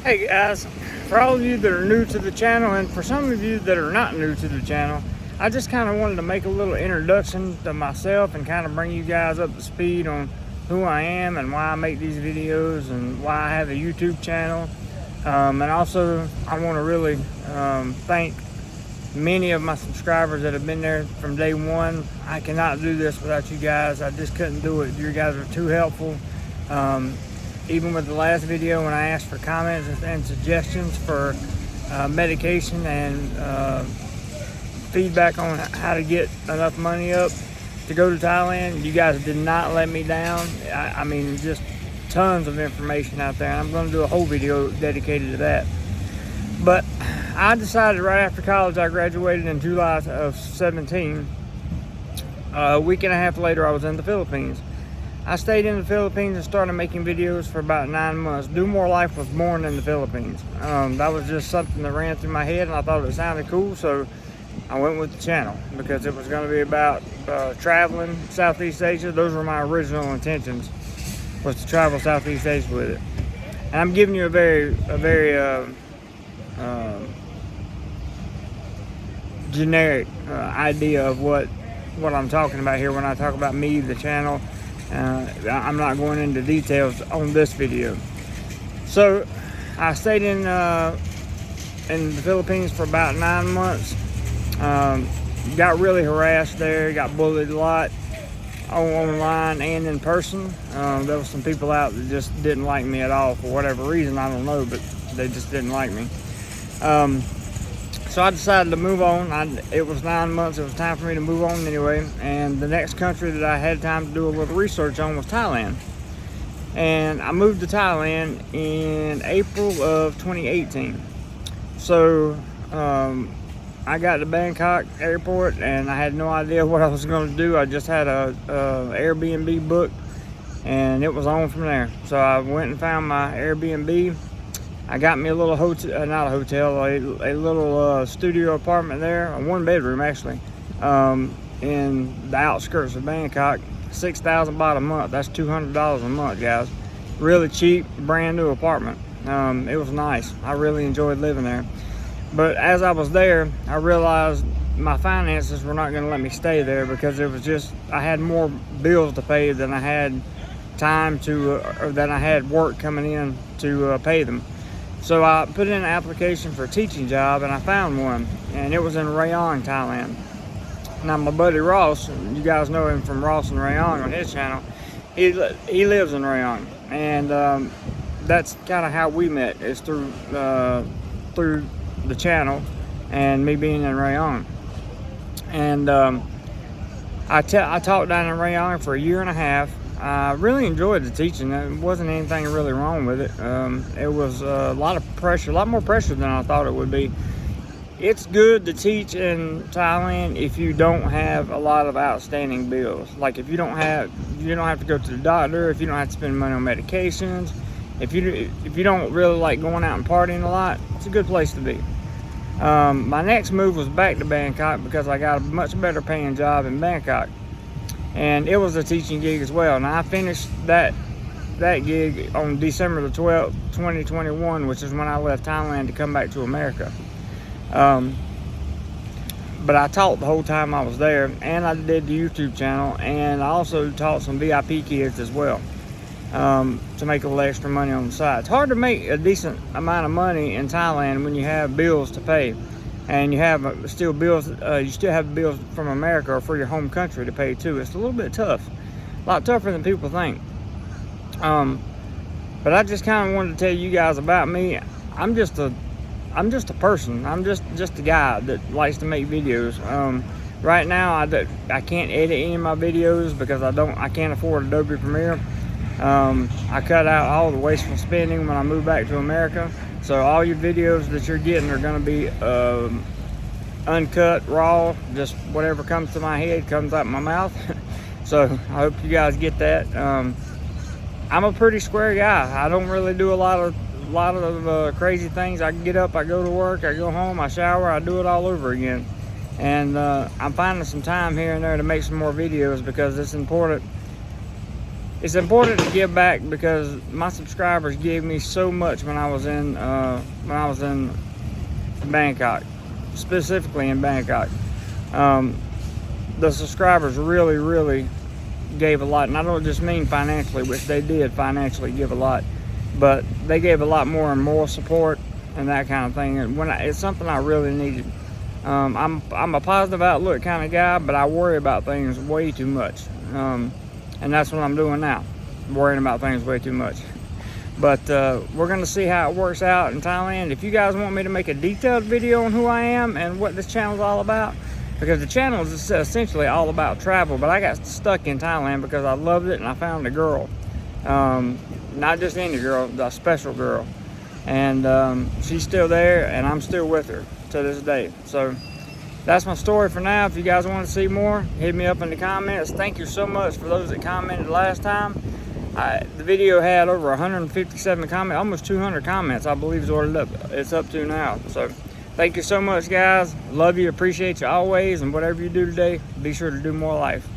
Hey guys, for all of you that are new to the channel and for some of you that are not new to the channel, I just kind of wanted to make a little introduction to myself and kind of bring you guys up to speed on who I am and why I make these videos and why I have a YouTube channel. And also I want to really thank many of my subscribers that have been there from day one. I cannot do this without you guys. I just couldn't do it. You guys are too helpful. Even with the last video when I asked for comments and suggestions for medication and feedback on how to get enough money up to go to Thailand, you guys did not let me down. I mean, just tons of information out there, and I'm going to do a whole video dedicated to that. But I decided right after college, I graduated in July of 17. A week and a half later, I was in the Philippines. I stayed in the Philippines and started making videos for about 9 months. Do More Life was born in the Philippines. That was just something that ran through my head, and I thought it sounded cool, so I went with the channel because it was going to be about traveling Southeast Asia. Those were my original intentions, was to travel Southeast Asia with it. And I'm giving you a very generic idea of what I'm talking about here when I talk about me, the channel. I'm not going into details on this video. So I stayed in the Philippines for about 9 months. Got really harassed there, got bullied a lot online and in person. There was some people out that just didn't like me at all for whatever reason, I don't know, but they just didn't like me. So I decided to move on. It was 9 months. It was time for me to move on anyway. And the next country that I had time to do a little research on was Thailand. And I moved to Thailand in April of 2018. So I got to Bangkok airport and I had no idea what I was going to do. I just had a Airbnb booked and it was on from there. So I went and found my Airbnb. I got me a little hotel, not a hotel, a little studio apartment there, a 1-bedroom actually, in the outskirts of Bangkok. 6,000 baht a month. That's $200 a month, guys. Really cheap, brand new apartment. It was nice. I really enjoyed living there. But as I was there, I realized my finances were not going to let me stay there because it was just, I had more bills to pay than I had time to, or than I had work coming in to pay them. So I put in an application for a teaching job and I found one, and it was in Rayong, Thailand. Now my buddy Ross, you guys know him from Ross and Rayong on his channel, he lives in Rayong, and that's kind of how we met, is through the channel and me being in Rayong. And I taught down in Rayong for 1.5 years. I really enjoyed the teaching. There wasn't anything really wrong with it. It was a lot of pressure, a lot more pressure than I thought it would be. It's good to teach in Thailand if you don't have a lot of outstanding bills. Like if you don't have to go to the doctor, if you don't have to spend money on medications, if you don't really like going out and partying a lot, it's a good place to be. My next move was back to Bangkok because I got a much better paying job in Bangkok. And it was a teaching gig as well. Now I finished that gig on December the 12th, 2021, which is when I left Thailand to come back to America. But I taught the whole time I was there, and I did the YouTube channel, and I also taught some VIP kids as well, to make a little extra money on the side. It's hard to make a decent amount of money in Thailand when you have bills to pay. And you have still have bills from America or for your home country to pay too. It's a little bit tough, a lot tougher than people think. But I just kind of wanted to tell you guys about me. I'm just a person. I'm just a guy that likes to make videos. Right now, I can't edit any of my videos because I can't afford Adobe Premiere. I cut out all the wasteful spending when I moved back to America. So all your videos that you're getting are going to be uncut, raw, just whatever comes to my head comes out my mouth. So I hope you guys get that. I'm a pretty square guy. I don't really do a lot of crazy things. I get up, I go to work, I go home, I shower, I do it all over again. And I'm finding some time here and there to make some more videos because it's important it's important to give back because my subscribers gave me so much when I was in Bangkok, specifically in Bangkok. The subscribers really gave a lot, and I don't just mean financially, which they did financially give a lot, but they gave a lot more in moral support and that kind of thing. And it's something I really needed. I'm a positive outlook kind of guy, but I worry about things way too much, and that's what I'm doing now, worrying about things way too much. But we're gonna see how it works out in Thailand. If you guys want me to make a detailed video on who I am and what this channel is all about, because the channel is essentially all about travel, but I got stuck in Thailand because I loved it and I found a girl, not just any girl, a special girl, and she's still there and I'm still with her to this day. So that's my story for now. If you guys want to see more, hit me up in the comments. Thank you so much for those that commented last time. The video had over 157 comments, almost 200 comments, I believe is what it's up to now. So thank you so much, guys. Love you, appreciate you always, and whatever you do today, be sure to do more life.